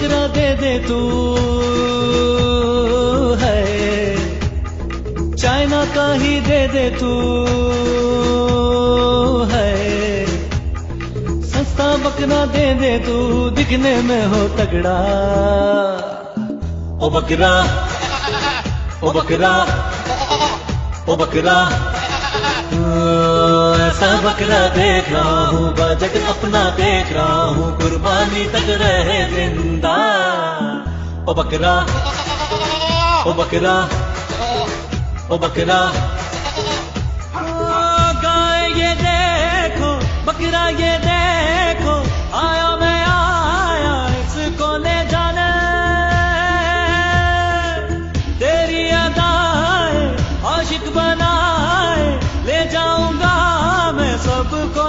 बकरा दे दे तू है, चाइना का ही दे दे तू है, सस्ता बकरा दे दे तू, दिखने में हो तगड़ा। ओ बकरा, ओ बकरा, ओ बकरा, ऐसा बकरा देख रहा हूँ, बजट अपना देख रहा हूँ, कुर्बानी तक रहे जिंदा। ओ बकरा, ओ बकरा, ओ बकरा, गाय ये देखो, बकरा ये देखो, आया मैं आया इसको ले जाने, तेरी अदाएं आशिक बनाए ले जाऊंगा मैं सबको